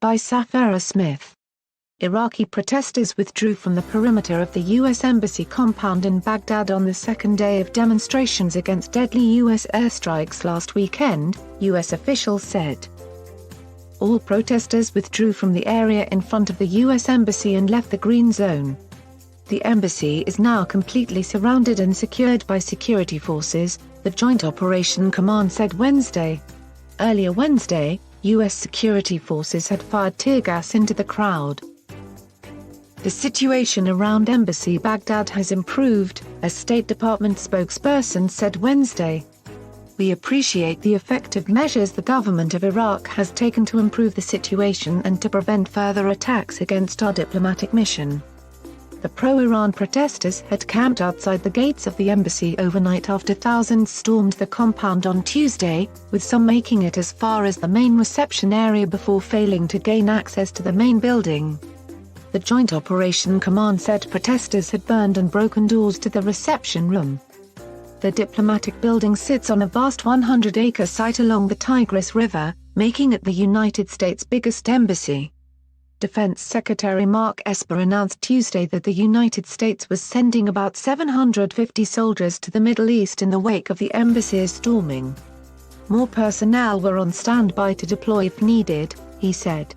by Safara Smith. Iraqi protesters withdrew from the perimeter of the U.S. Embassy compound in Baghdad on the second day of demonstrations against deadly U.S. airstrikes last weekend, U.S. officials said. All protesters withdrew from the area in front of the U.S. Embassy and left the Green Zone. The embassy is now completely surrounded and secured by security forces, the Joint Operation Command said Wednesday. Earlier Wednesday, U.S. security forces had fired tear gas into the crowd. The situation around Embassy Baghdad has improved, a State Department spokesperson said Wednesday. We appreciate the effective measures the government of Iraq has taken to improve the situation and to prevent further attacks against our diplomatic mission. The pro-Iran protesters had camped outside the gates of the embassy overnight after thousands stormed the compound on Tuesday, with some making it as far as the main reception area before failing to gain access to the main building. The Joint Operation Command said protesters had burned and broken doors to the reception room. The diplomatic building sits on a vast 100-acre site along the Tigris River, making it the United States' biggest embassy. Defense Secretary Mark Esper announced Tuesday that the United States was sending about 750 soldiers to the Middle East in the wake of the embassy's storming. More personnel were on standby to deploy if needed, he said.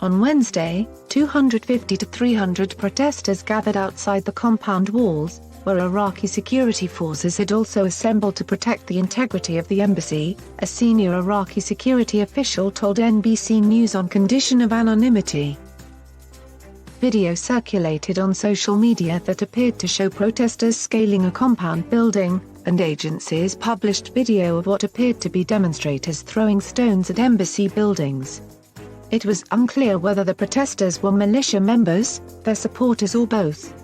On Wednesday, 250 to 300 protesters gathered outside the compound walls, where Iraqi security forces had also assembled to protect the integrity of the embassy, a senior Iraqi security official told NBC News on condition of anonymity. Video circulated on social media that appeared to show protesters scaling a compound building, and agencies published video of what appeared to be demonstrators throwing stones at embassy buildings. It was unclear whether the protesters were militia members, their supporters or both.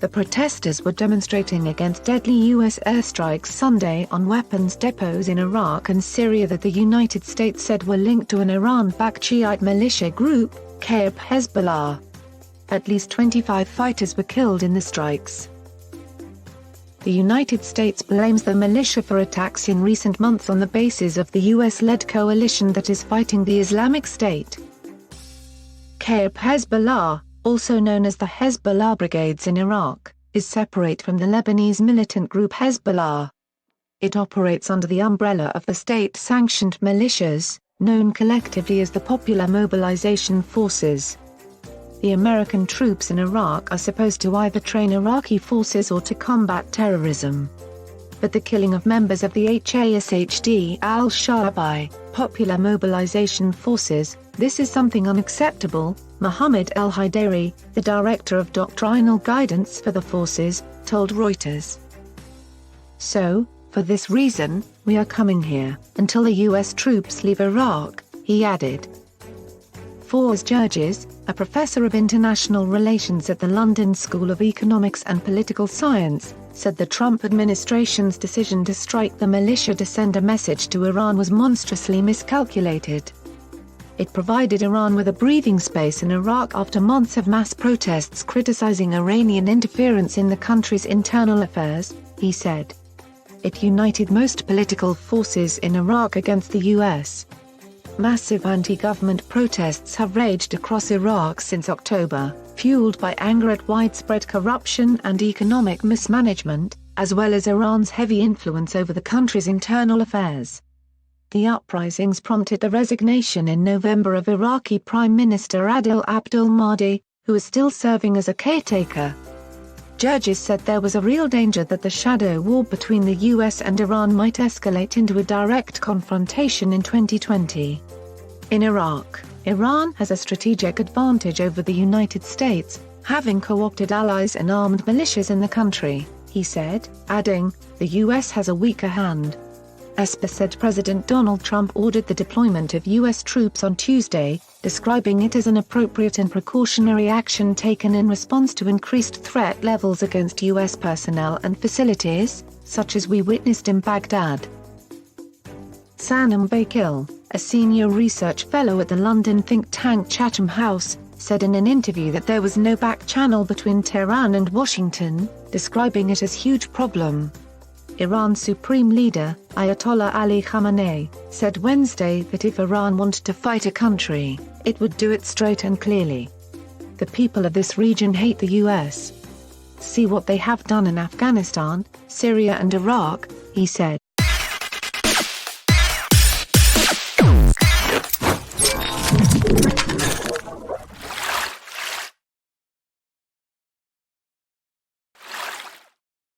The protesters were demonstrating against deadly U.S. airstrikes Sunday on weapons depots in Iraq and Syria that the United States said were linked to an Iran-backed Shiite militia group, Ka'b Hezbollah. At least 25 fighters were killed in the strikes. The United States blames the militia for attacks in recent months on the basis of the U.S.-led coalition that is fighting the Islamic State. Ka'b Hezbollah, also known as the Hezbollah Brigades in Iraq, is separate from the Lebanese militant group Hezbollah. It operates under the umbrella of the state-sanctioned militias, known collectively as the Popular Mobilization Forces. The American troops in Iraq are supposed to either train Iraqi forces or to combat terrorism. But the killing of members of the HASHD al-Shaabi, Popular Mobilization Forces, this is something unacceptable, Mohammed El-Haidari, the director of doctrinal guidance for the forces, told Reuters. So, for this reason, we are coming here, until the U.S. troops leave Iraq, he added. Foz Georges, a professor of international relations at the London School of Economics and Political Science, said the Trump administration's decision to strike the militia to send a message to Iran was monstrously miscalculated. It provided Iran with a breathing space in Iraq after months of mass protests criticizing Iranian interference in the country's internal affairs, he said. It united most political forces in Iraq against the U.S. Massive anti-government protests have raged across Iraq since October, fueled by anger at widespread corruption and economic mismanagement, as well as Iran's heavy influence over the country's internal affairs. The uprisings prompted the resignation in November of Iraqi Prime Minister Adil Abdul Mahdi, who is still serving as a caretaker. Georges said there was a real danger that the shadow war between the US and Iran might escalate into a direct confrontation in 2020. In Iraq, Iran has a strategic advantage over the United States, having co-opted allies and armed militias in the country, he said, adding, the US has a weaker hand. Esper said President Donald Trump ordered the deployment of U.S. troops on Tuesday, describing it as an appropriate and precautionary action taken in response to increased threat levels against U.S. personnel and facilities, such as we witnessed in Baghdad. Sanam Bakil, a senior research fellow at the London think tank Chatham House, said in an interview that there was no back channel between Tehran and Washington, describing it as a huge problem. Iran's supreme leader, Ayatollah Ali Khamenei, said Wednesday that if Iran wanted to fight a country, it would do it straight and clearly. The people of this region hate the US. See what they have done in Afghanistan, Syria and Iraq, he said.